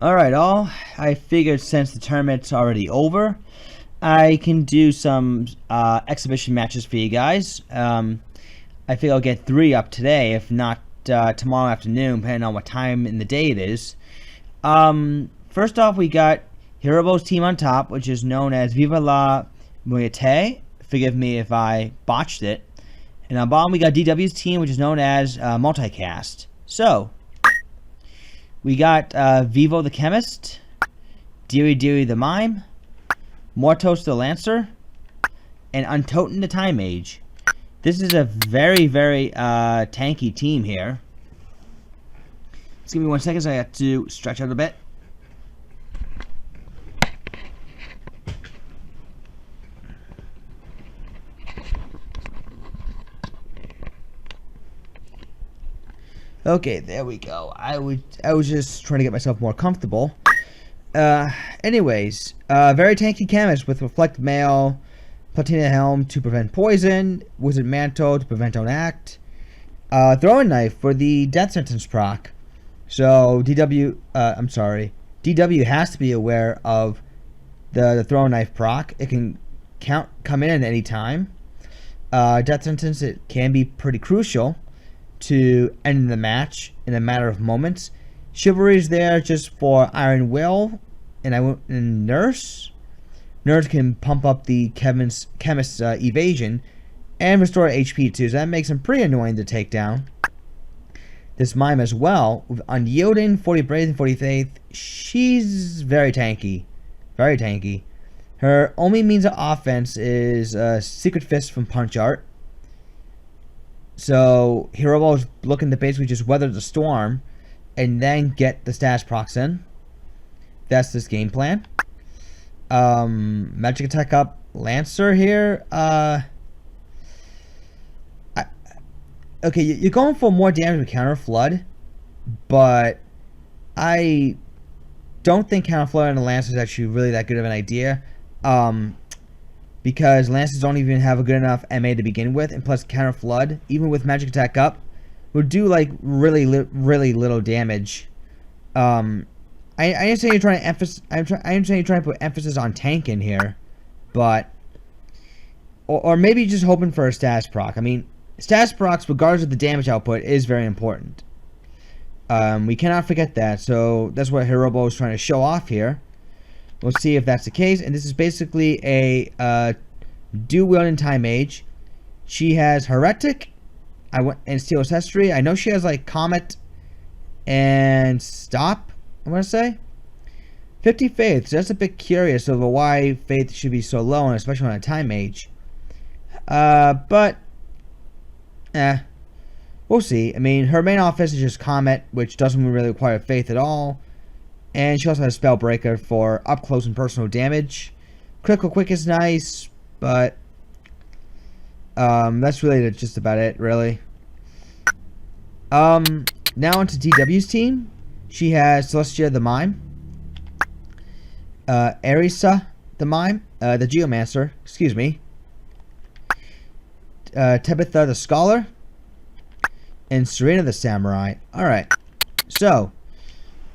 Alright, I figured since the tournament's already over, I can do some exhibition matches for you guys. I think I'll get 3 up today, if not tomorrow afternoon, depending on what time in the day it is. First off, we got Heroebal's team on top, which is known as Viva la Muerte. Forgive me if I botched it. And on bottom, we got DW's team, which is known as Multicast. So, we got Vivo the Chemist, dw the Mime, Mortos the Lancer, and Untoten the Time Mage. This is a very, very tanky team here. Just give me 1 second so I have to stretch out a bit. Okay, there we go. I was just trying to get myself more comfortable. Anyways, very tanky chemist with Reflect Mail, Platina Helm to prevent poison, Wizard Mantle to prevent don't act, Throwing Knife for the death sentence proc. So DW has to be aware of the Throwing Knife proc. It can come in at any time. Death sentence, it can be pretty crucial to end the match in a matter of moments. Chivalry is there just for Iron Will and Nurse. Nurse can pump up the chemist's evasion and restore HP too, so that makes him pretty annoying to take down. This Mime as well, with Unyielding, 40 Brave and 40 Faith, she's very tanky. Very tanky. Her only means of offense is Secret Fist from Punch Art. So Heroebal is looking to basically just weather the storm and then get the status procs in. That's this game plan. Magic Attack up Lancer here. Okay, you're going for more damage with Counter Flood, but I don't think Counter Flood on the Lancer is actually really that good of an idea. Because Lancers don't even have a good enough MA to begin with, and plus Counter Flood, even with Magic Attack up, would do like really little damage. I understand you're trying to emphasize. I understand you're trying to put emphasis on tank in here, but or maybe just hoping for a status proc. I mean, status procs, regardless of the damage output, is very important. We cannot forget that. So that's what Heroebal is trying to show off here. We'll see if that's the case. And this is basically a dual-wielding Time Mage. She has Heretic and Steel Ancestry. I know she has like Comet and Stop, I want to say. 50 Faith. So that's a bit curious over why Faith should be so low, and especially on a Time Mage. But we'll see. I mean, her main offense is just Comet, which doesn't really require Faith at all. And she also has Spellbreaker for up close and personal damage. Critical Quick is nice, but that's really just about it, really. Now onto DW's team. She has Celestia the Mime, Arisa the Mime, the Geomancer, excuse me, Tebitha the Scholar, and Serena the Samurai. Alright, so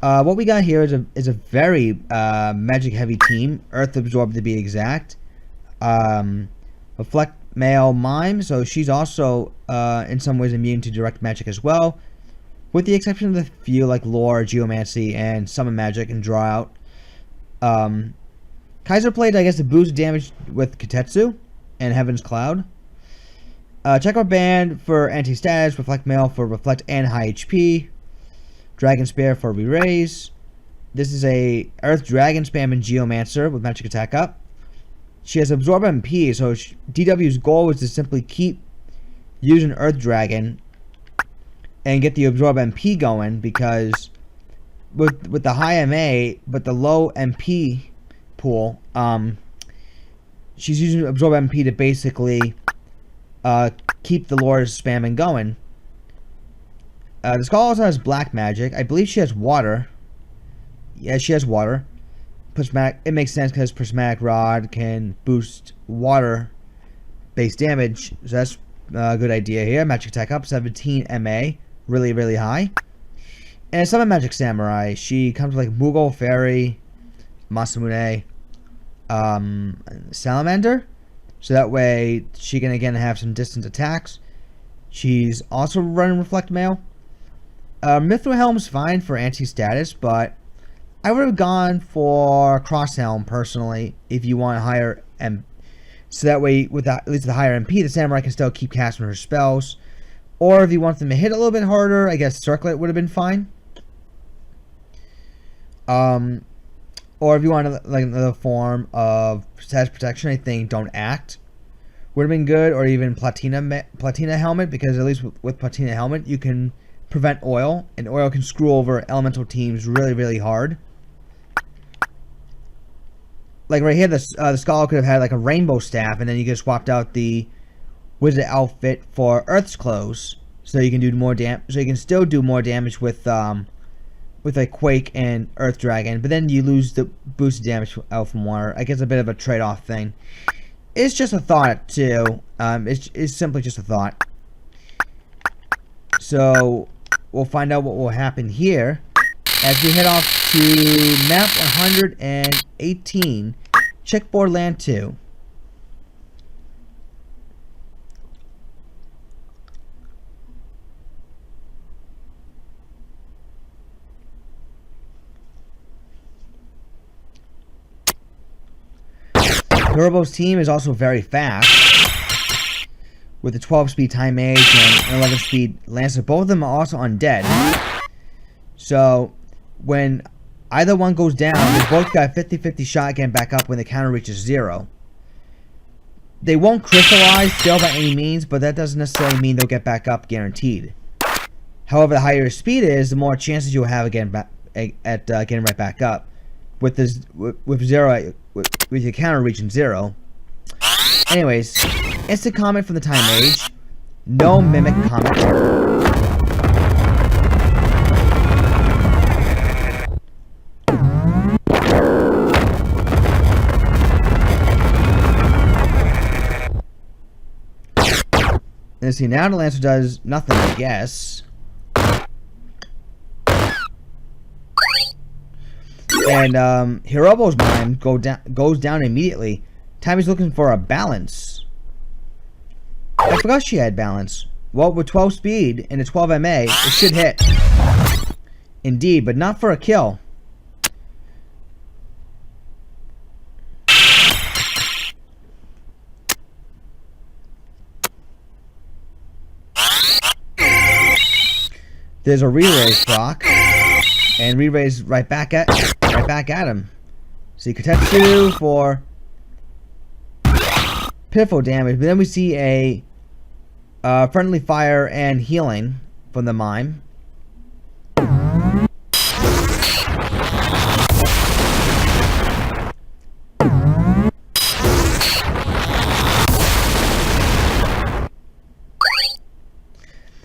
what we got here is a very magic heavy team. Earth Absorb to be exact. Reflect Male Mime, so she's also in some ways immune to direct magic as well, with the exception of the few like Lore, Geomancy, and Summon Magic and Draw Out. Kaiser Plate, I guess, to boost damage with Kitetsu and Heaven's Cloud. Check-out Band for anti-status, Reflect Male for Reflect and high HP. Dragon Spear for Re-Raise. This is a Earth Dragon spamming Geomancer with Magic Attack up. She has Absorb MP, so DW's goal was to simply keep using Earth Dragon and get the Absorb MP going, because with the high MA but the low MP pool, she's using Absorb MP to basically keep the Lore's spamming going. The Skull also has black magic. I believe she has water. Yeah, she has water. Prismatic. It makes sense because Prismatic Rod can boost water-based damage. So that's a good idea here. Magic Attack up, 17 MA. Really, really high. And Summon Magic Samurai, she comes with like Mughal Fairy, Masamune, Salamander. So that way she can again have some distance attacks. She's also running Reflect Mail. Mithril Helm's fine for anti-status, but I would have gone for Cross Helm personally if you want a higher so that way with at least the higher MP, the samurai can still keep casting her spells. Or if you want them to hit a little bit harder, I guess Circlet would have been fine. Or if you want like another form of status protection, I think Don't Act would have been good, or even Platina Helmet, because at least with Platina Helmet you can prevent oil, and oil can screw over elemental teams really hard. Like right here, the Scholar could have had like a rainbow staff, and then you could have swapped out the wizard outfit for Earth's clothes, so you can do more damage. So you can still do more damage with like Quake and Earth Dragon, but then you lose the boosted damage out from water. I guess a bit of a trade-off thing. It's just a thought too. It's simply just a thought. So we'll find out what will happen here as we head off to map 118, Checkboard Land 2. Heroebal's team is also very fast, with a 12-speed Time Mage and an 11-speed Lancer. Both of them are also undead. So when either one goes down, they both got a 50-50 shot getting back up when the counter reaches 0. They won't crystallize still by any means, but that doesn't necessarily mean they'll get back up guaranteed. However, the higher your speed is, the more chances you'll have getting right back up. With your counter reaching 0. Anyways, instant comment from the Time Mage. No mimic comment. And see, now the Lancer does nothing, I guess. And Heroebal's mind goes down immediately. Time is looking for a balance. I forgot she had balance. Well, with 12 speed and a 12 MA, it should hit. Indeed, but not for a kill. There's a re-raise proc, and re-raise right back at him. See Kotetsu for pitiful damage, but then we see a friendly fire and healing from the mime.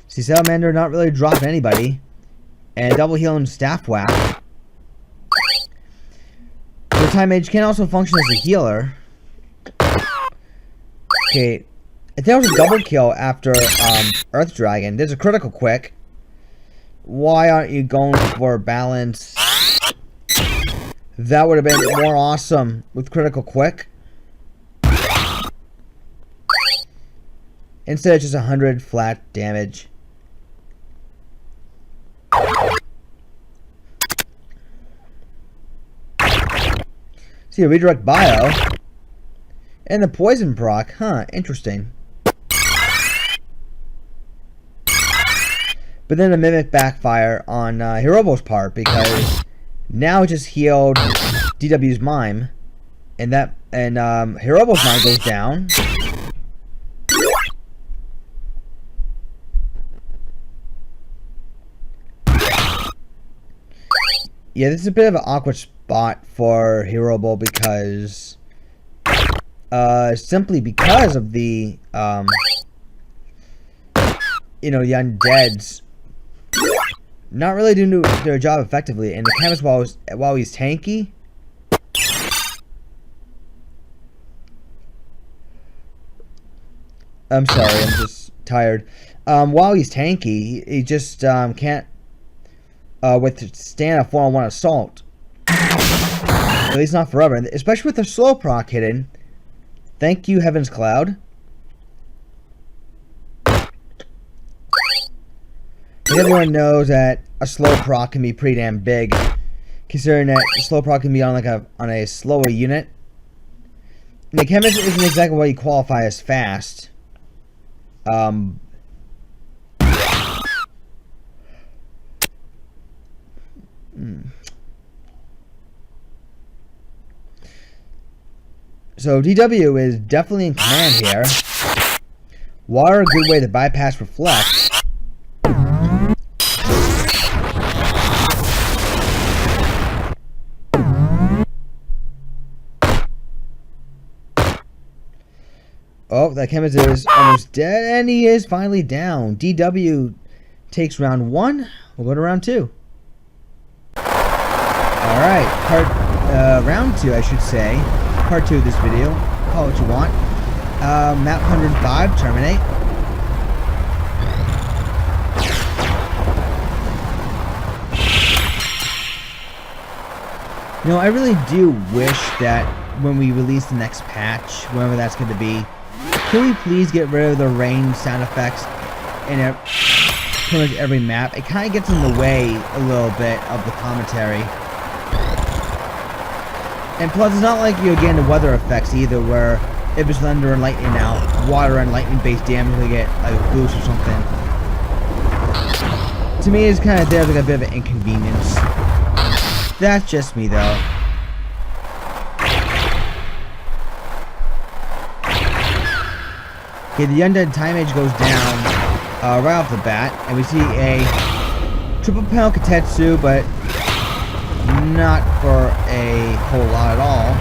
See Salamander not really dropping anybody, and double heal and staff whack. The Time Mage can also function as a healer. Okay, if there was a double kill after Earth Dragon, there's a critical quick. Why aren't you going for balance? That would have been more awesome with critical quick. Instead of just 100 flat damage. See a redirect bio. And the poison proc. Huh, interesting. But then the mimic backfire on Heroebal's part, because now it just healed DW's mime. And Heroebal's mime goes down. Yeah, this is a bit of an awkward spot for Heroebal because simply because of the the undeads not really doing their job effectively, and the chemist while he's tanky. I'm sorry, I'm just tired. While he's tanky, he just can't with stand a 4-on-1 assault. At least not forever, especially with the slow proc hidden. Thank you, Heaven's Cloud. Everyone knows that a slow proc can be pretty damn big, considering that the slow proc can be on a slower unit. And the chemist isn't exactly what you qualify as fast. So DW is definitely in command here. Water, a good way to bypass reflect. Oh, that chemist is almost dead, and he is finally down. DW takes round 1. We'll go to round 2. Alright, round 2, I should say. Part 2 of this video. Call it what you want. Map 105, terminate. You know, I really do wish that when we release the next patch, whenever that's going to be, can we please get rid of the rain sound effects in pretty much every map? It kind of gets in the way a little bit of the commentary. And plus, it's not like you're getting the weather effects either, where if it's thunder and lightning out, water and lightning-based damage will get like a boost or something. To me, it's kind of there's like a bit of an inconvenience. That's just me, though. Okay, the undead time age goes down right off the bat, and we see a triple panel Katetsu, but not for a whole lot at all.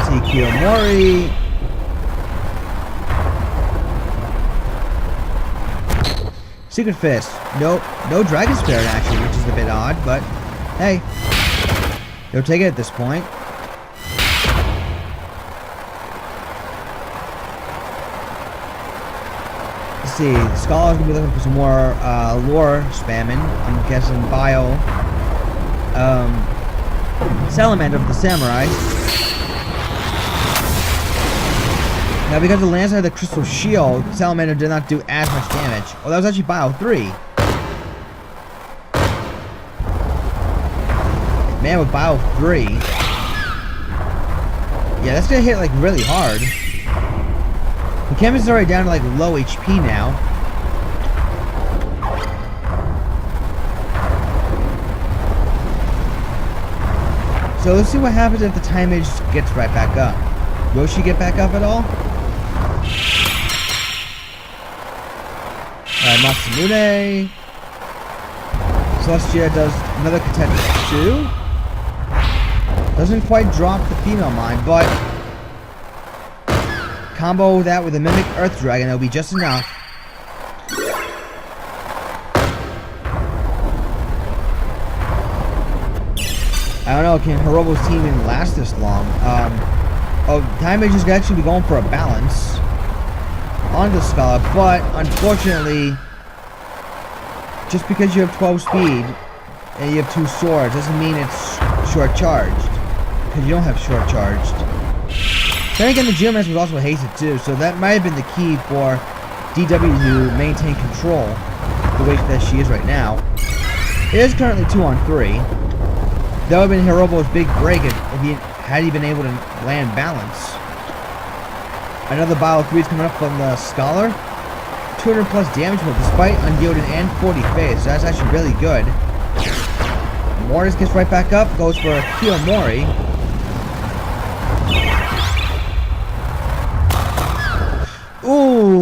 See Kiyomori. Secret Fist. No Dragon Spirit action, which is a bit odd, but hey, you'll take it at this point. Let's see, the Scholar's gonna be looking for some more lore spamming. I'm guessing Bio. Salamander of the Samurai. Now, because the Lance had the Crystal Shield, Salamander did not do as much damage. Oh, that was actually Bio 3. Man, with Bio 3. Yeah, that's gonna hit like really hard. The chemist is already down to like low HP now. So let's see what happens if the time age gets right back up. Will she get back up at all? Alright, Masamune. Celestia does another Katetsu. Doesn't quite drop the female mine, but combo that with a Mimic Earth Dragon, that'll be just enough. I don't know, can Heroebal's team even last this long? Time Age is actually be going for a balance on the Scholar, but unfortunately, just because you have 12 speed and you have 2 swords doesn't mean it's short charged, because you don't have short charged. Then again, the Geomancer was also hasted too, so that might have been the key for DW to maintain control the way that she is right now. It is currently 2-on-3. That would have been Heroebal's big break if he had been able to land balance. Another Bio 3 is coming up from the Scholar. 200 plus damage despite unyielded and 40 phase, so that's actually really good. Mortis gets right back up, goes for Kiyomori. Ooh!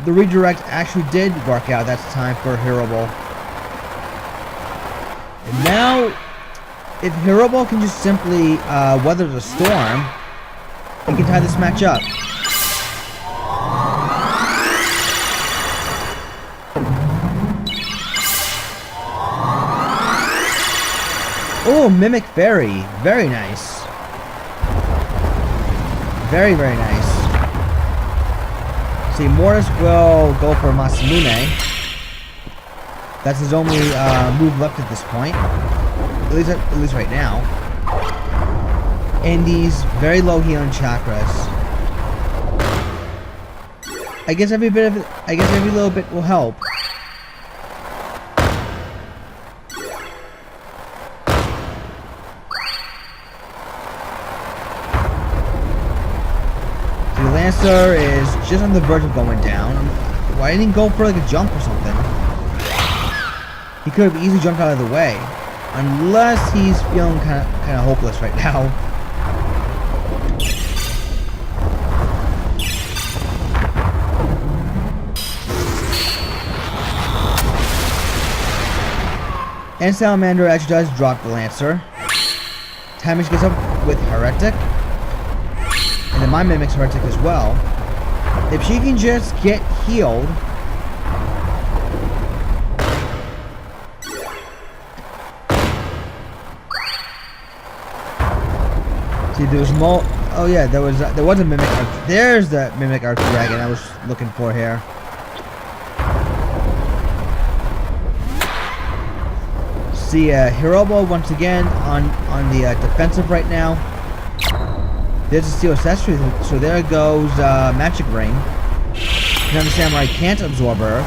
The redirect actually did work out. That's time for Heroebal. And now, if Heroebal can just simply weather the storm, he can tie this match up. Oh, Mimic Fairy. Very nice. Very, very nice. See, Mortis will go for Masamune. That's his only move left at this point. At least right now. And he's very low healing chakras. I guess every little bit will help. See, Lancer is just on the verge of going down. Why didn't he go for like a jump or something? He could have easily jumped out of the way. Unless he's feeling kind of hopeless right now. And Salamander actually does drop the Lancer. Tamish gets up with Heretic. And then my Mimic's Heretic as well. If she can just get healed. See, there was more. Oh yeah, there was a Mimic. There's the Mimic Arch Dragon I was looking for here. See, Heroebal once again on the defensive right now. There's a Steel Accessory, so there goes Magic Ring. Now the Samurai can't absorb Earth.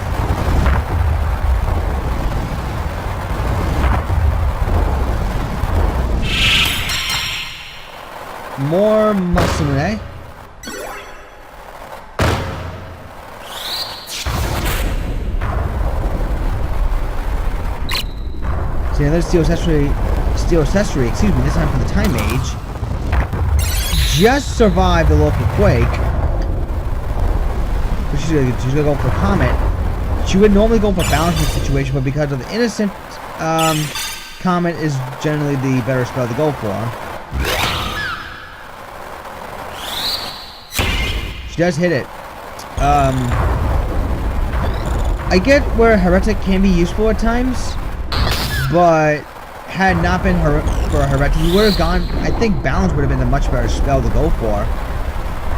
More Masamune. See, another Steel Accessory, excuse me, this time for the Time Mage. Just survived the local quake. So she's gonna go for Comet. She would normally go for balance in this situation, but because of the Innocent, Comet is generally the better spell to go for. She does hit it. I get where Heretic can be useful at times, but had not been for Heretic, he would have gone. I think Balance would have been a much better spell to go for.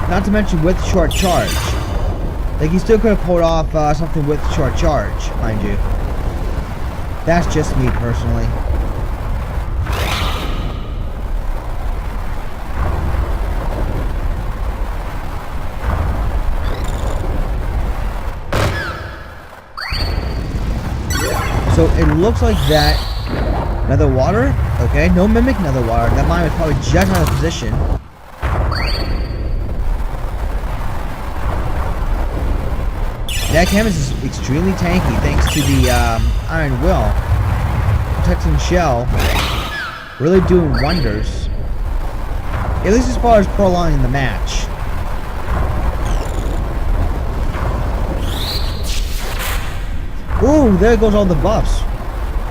Not to mention with short charge. Like, he still could have pulled off something with short charge, mind you. That's just me personally. So it looks like that. Nether Water? Okay, no Mimic Nether Water. That mine was probably just out of position. That canvas is extremely tanky thanks to the Iron Will. Protecting Shell. Really doing wonders. At least as far as prolonging the match. Ooh, there goes all the buffs.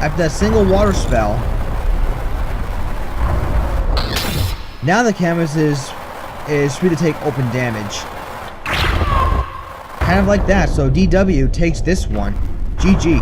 After that single water spell. Now the canvas is free to take open damage. Kind of like that, so DW takes this one. GG.